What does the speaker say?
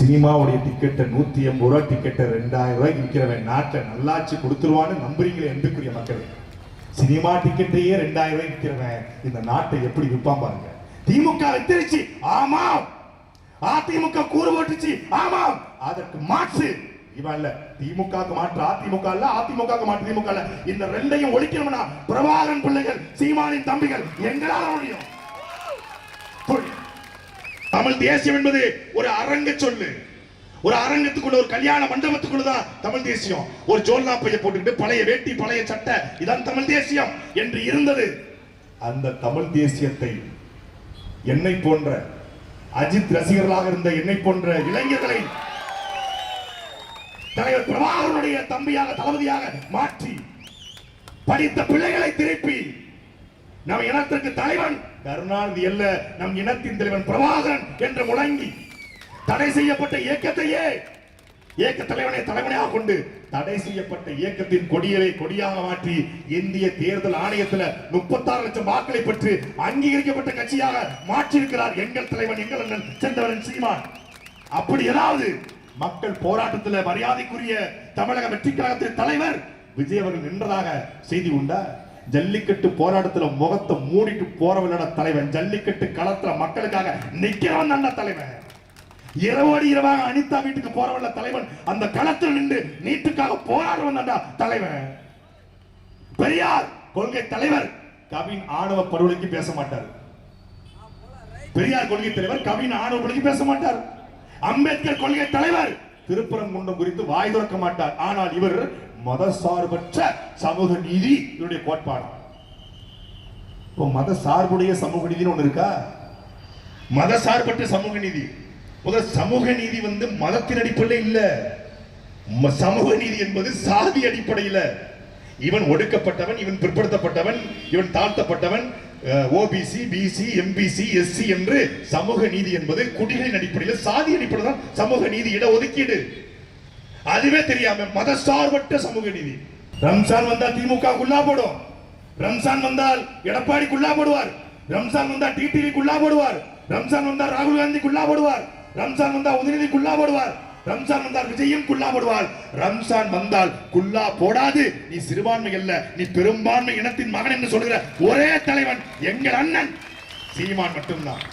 சினிமாவுடைய டிக்கெட்டை 180 ரூபாய் டிக்கெட்டை 2000 ரூபாய்க்கு விற்கிறவன் நாட்டை நல்லாட்சி கொடுத்துருவான்னு நம்புறீங்களே என்புக்குரிய மக்கள். சினிமா டிக்கெட்டையே 2000 ரூபாய் விற்கிறவன் இந்த நாட்டை எப்படி விற்பான் பாருங்க. திமுக வெத்திருச்சு, ஆமாம். அதிமுக கூறு போட்டுச்சு, ஆமாம். அதற்கு மாற்று இவன் இல்ல. திமுக மாற்று அதிமுக இல்ல, அதிமுக மாற்று திமுக இல்ல. இந்த ரெண்டையும் ஒழிக்கணும்னா பிரபாகரன் பிள்ளைகள், சீமானின் தம்பிகள் எங்களால முடியும். தமிழ் தேசியம் என்பது ஒரு அரங்க சொல்லு. ஒரு அரங்கத்துக்குள்ள, ஒரு கல்யாண மண்டபத்துக்குள்ளதான் தமிழ் தேசியம். ஒரு ஜோல்னா பைய போட்டுக்கிட்டு பழைய வேட்டி பழைய சட்டை இதான் தமிழ் தேசியம் என்று இருந்தது. அந்த தமிழ் தேசியத்தை என்னை போன்ற அஜித் ரசிகர்களாக இருந்த என்னை போன்ற இளைஞர்களை தலைவர் பிரபாகரனுடைய தம்பியாக தளபதியாக மாற்றி படித்த பிள்ளைகளை திருப்பி நம் இனத்திற்கு தலைவன் கருணாநிதி அல்ல, நம் இனத்தின் தலைவன் பிரபாகரன் என்று முழங்கி தடை செய்யப்பட்ட இயக்கத்தையே இயக்க தலைவனை தலைவனையாக கொண்டு தடை செய்யப்பட்ட இயக்கத்தின் கொடியலை கொடியாக மாற்றி இந்திய தேர்தல் ஆணையத்தில் 36 லட்சம் வாக்களை பெற்று அங்கீகரிக்கப்பட்ட கட்சியாக மாற்றியிருக்கிறார் எங்கள் தலைவன், எங்கள் அண்ணன் செந்தவரன் சீமான். அப்படி ஏதாவது மக்கள் போராட்டத்தில் மரியாதைக்குரிய தமிழக வெற்றி கழகத்தின் தலைவர் விஜய் அவர்கள் நின்றதாக செய்தி உண்டா? ஜல்லிக்கட்டு போராட்டத்தில் முகத்தை மூடிட்டு போறவனோட தலைவன், ஜல்லிக்கட்டு களத்துல மக்களுக்காக நிக்கிறவன் நல்ல தலைவன். இரவோடு இரவாக அனிதா வீட்டுக்கு போறவல்ல தலைவன், அந்த களத்தில் நின்று நீட்டுக்காக போராடுவன் தலைவன். பெரியார் கொள்கை தலைவர் கவின் ஆணவ படுகொலைக்கு பேச மாட்டார். பெரியார் கொள்கை தலைவர் கவின் ஆணவ படுகொலைக்கு பேச மாட்டார். அம்பேத்கர் கொள்கை தலைவர் திருப்பரங்குன்றம் குறித்து வாய் திறக்க மாட்டார். ஆனால் இவர் மதசார்பற்ற சமூக நீதி இவருடைய கோட்பாடு. மத சார்புடைய சமூக நீதினு ஒண்ணு இருக்கா? மதசார்பற்ற சமூக நீதி. சமூக நீதி மதத்தின் அடிப்படையில் இல்ல. சமூக நீதி என்பது சாதி அடிப்படையில். இவன் ஒடுக்கப்பட்டவன், இவன் பிற்படுத்தப்பட்டவன், இவன் தாழ்த்தப்பட்டவன், ஓபிசி, பிசி, எம்பிசி, எஸ்சி என்று சமூக நீதி என்பது குடிகளின் அடிப்படையில், சாதி அடிப்படையில் தான் சமூக நீதி. இட ஒதுக்கீடு அதுவே தெரியாம மதசார்பற்ற சமூக நீதி. ரம்ஜான் வந்தால் திமுக குள்ளா போடும், ரம்ஜான் வந்தால் எடப்பாடி குள்ளா போடுவார், ரம்ஜான் வந்தால் டிடிவி குள்ளா போடுவார், ரம்ஜான் வந்தால் ராகுல் காந்தி குள்ளா போடுவார், ரம்ஜான் வந்தால் உதயநிதி குள்ளா போடுவார், ரம்ஜான் வந்தால் விஜயும் குள்ளா போடுவார். ரம்ஜான் வந்தால் குள்ளா போடாது நீ சிறுபான்மை அல்ல, நீ பெரும்பான்மை இனத்தின் மகன் என்று சொல்கிற ஒரே தலைவன் எங்கள் அண்ணன் சீமான் மட்டும்தான்.